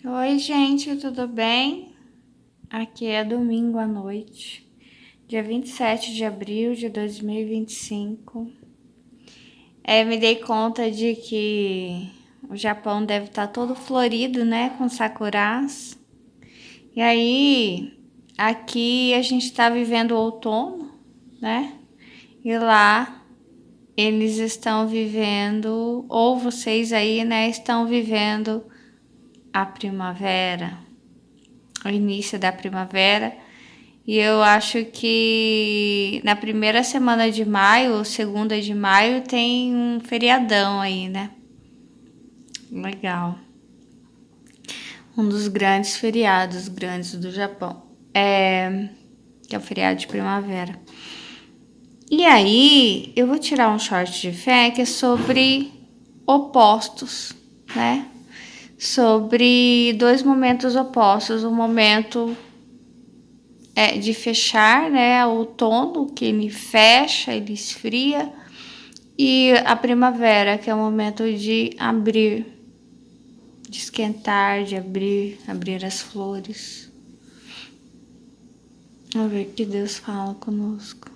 Oi, gente, tudo bem? Aqui é domingo à noite, dia 27 de abril de 2025. Me dei conta de que o Japão deve estar todo florido, né, com sakuras. E aí, aqui a gente está vivendo o outono, né? E lá eles estão vivendo, ou vocês aí, né, estão vivendo a primavera, o início da primavera. E eu acho que na primeira semana de maio, ou segunda de maio, tem um feriadão aí, né? Legal. Um dos grandes feriados grandes do Japão. Que é o feriado de primavera. E aí, eu vou tirar um short de fé que é sobre opostos, né? Sobre dois momentos opostos. O momento de fechar, né? O outono, que ele fecha, ele esfria. E a primavera, que é o momento de abrir, de esquentar, de abrir as flores. Vamos ver o que Deus fala conosco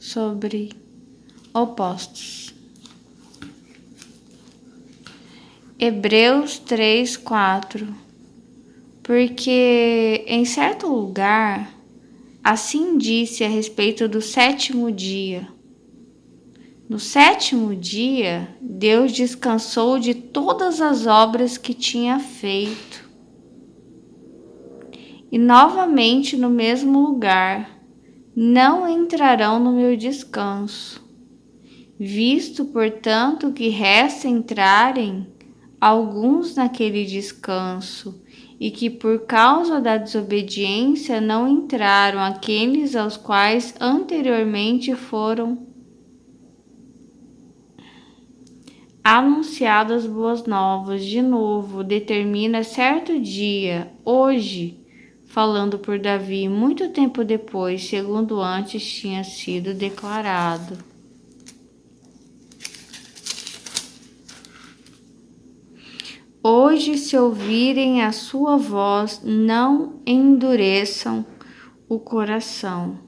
sobre opostos. Hebreus 3:4. Porque em certo lugar, assim disse a respeito do sétimo dia. No sétimo dia, Deus descansou de todas as obras que tinha feito. E novamente no mesmo lugar, não entrarão no meu descanso. Visto, portanto, que resta entrarem alguns naquele descanso, e que por causa da desobediência não entraram aqueles aos quais anteriormente foram anunciadas boas novas, de novo, determina certo dia, hoje, falando por Davi, muito tempo depois, segundo antes tinha sido declarado. Hoje, se ouvirem a sua voz, não endureçam o coração.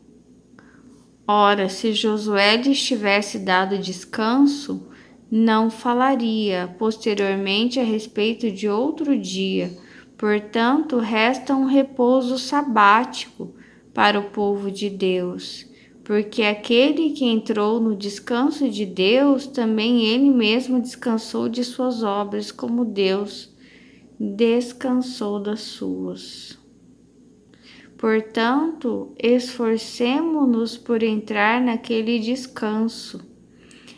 Ora, se Josué lhes tivesse dado descanso, não falaria posteriormente a respeito de outro dia. Portanto, resta um repouso sabático para o povo de Deus, porque aquele que entrou no descanso de Deus, também ele mesmo descansou de suas obras, como Deus descansou das suas. Portanto, esforcemo-nos por entrar naquele descanso,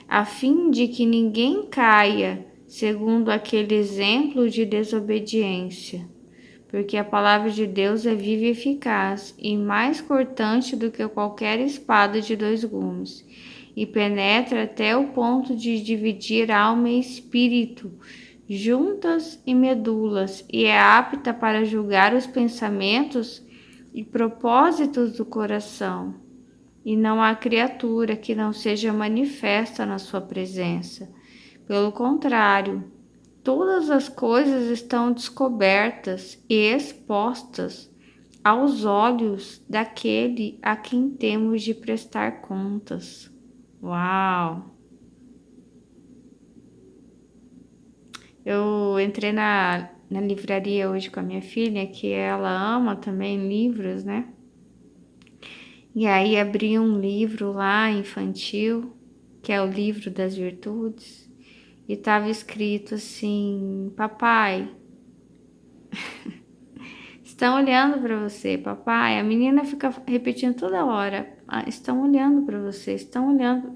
a fim de que ninguém caia segundo aquele exemplo de desobediência. Porque a palavra de Deus é viva e eficaz, e mais cortante do que qualquer espada de dois gumes, e penetra até o ponto de dividir alma e espírito, juntas e medulas, e é apta para julgar os pensamentos e propósitos do coração. E não há criatura que não seja manifesta na sua presença. Pelo contrário, todas as coisas estão descobertas e expostas aos olhos daquele a quem temos de prestar contas. Uau! Eu entrei na livraria hoje com a minha filha, que ela ama também livros, né? E aí abri um livro lá infantil, que é o livro das virtudes, e estava escrito assim: papai, estão olhando para você, papai. A menina fica repetindo toda hora: estão olhando para você, estão olhando.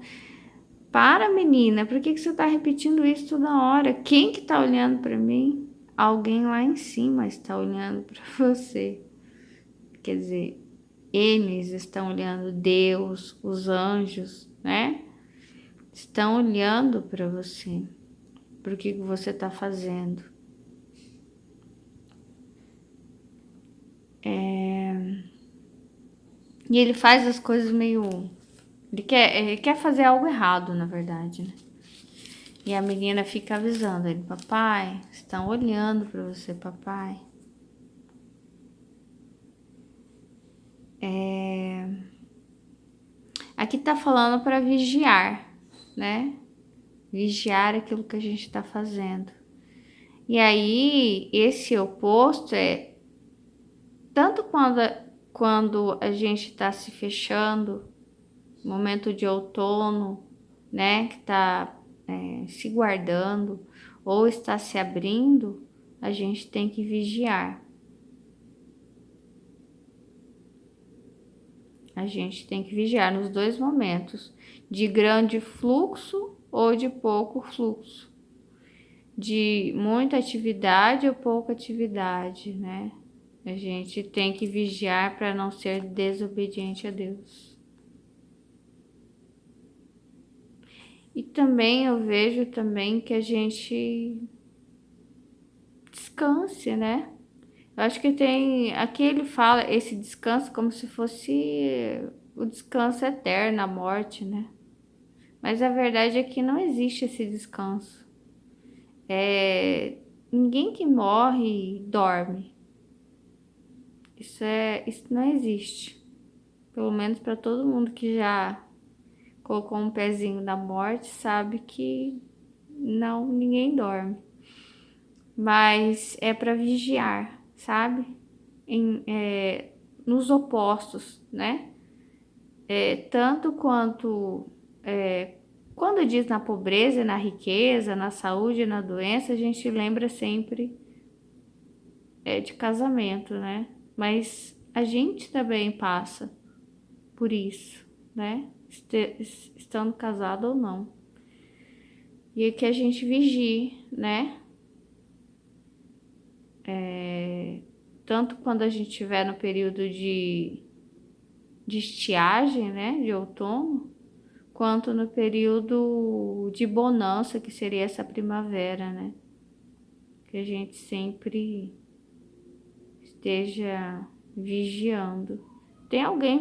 Para, menina, por que você está repetindo isso toda hora? Quem que está olhando para mim? Alguém lá em cima está olhando para você. Quer dizer, eles estão olhando, Deus, os anjos, né? Estão olhando para você, para o que você está fazendo. E ele faz as coisas meio... Ele quer fazer algo errado, na verdade, né? E a menina fica avisando ele: papai, estão olhando para você, papai. Aqui tá falando para vigiar, né? Vigiar aquilo que a gente está fazendo. E aí, esse oposto é tanto quando a gente está se fechando, momento de outono, né? Que está se guardando, ou está se abrindo, a gente tem que vigiar. A gente tem que vigiar nos dois momentos, de grande fluxo ou de pouco fluxo, de muita atividade ou pouca atividade, né? A gente tem que vigiar para não ser desobediente a Deus. E também eu vejo também que a gente descanse, né? Eu acho que tem, aqui ele fala esse descanso como se fosse o descanso eterno, a morte, né? Mas a verdade é que não existe esse descanso. Ninguém que morre dorme. Isso não existe. Pelo menos para todo mundo que já colocou um pezinho na morte, sabe que não, ninguém dorme. Mas é para vigiar, sabe? Nos opostos, né? Tanto quanto quando diz na pobreza, na riqueza, na saúde, na doença, a gente lembra sempre de casamento, né? Mas a gente também passa por isso, né? Estando casado ou não. E é que a gente vigie, né? Tanto quando a gente estiver no período de estiagem, né? De outono, quanto no período de bonança, que seria essa primavera, né? Que a gente sempre esteja vigiando. Tem alguém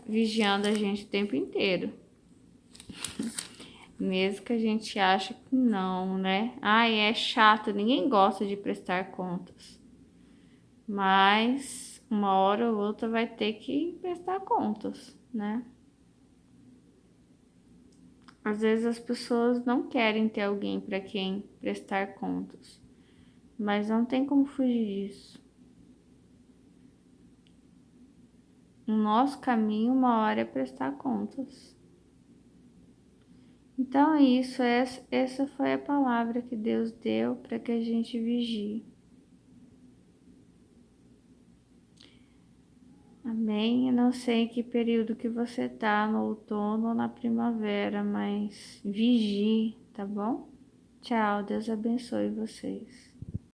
vigiando a gente o tempo inteiro. Mesmo que a gente ache que não, né? Ai, é chato, ninguém gosta de prestar contas. Mas uma hora ou outra vai ter que prestar contas, né? Às vezes as pessoas não querem ter alguém para quem prestar contas, mas não tem como fugir disso. O nosso caminho, uma hora, é prestar contas. Então é isso, essa foi a palavra que Deus deu para que a gente vigie. Amém? Eu não sei em que período que você tá, no outono ou na primavera, mas vigie, tá bom? Tchau, Deus abençoe vocês.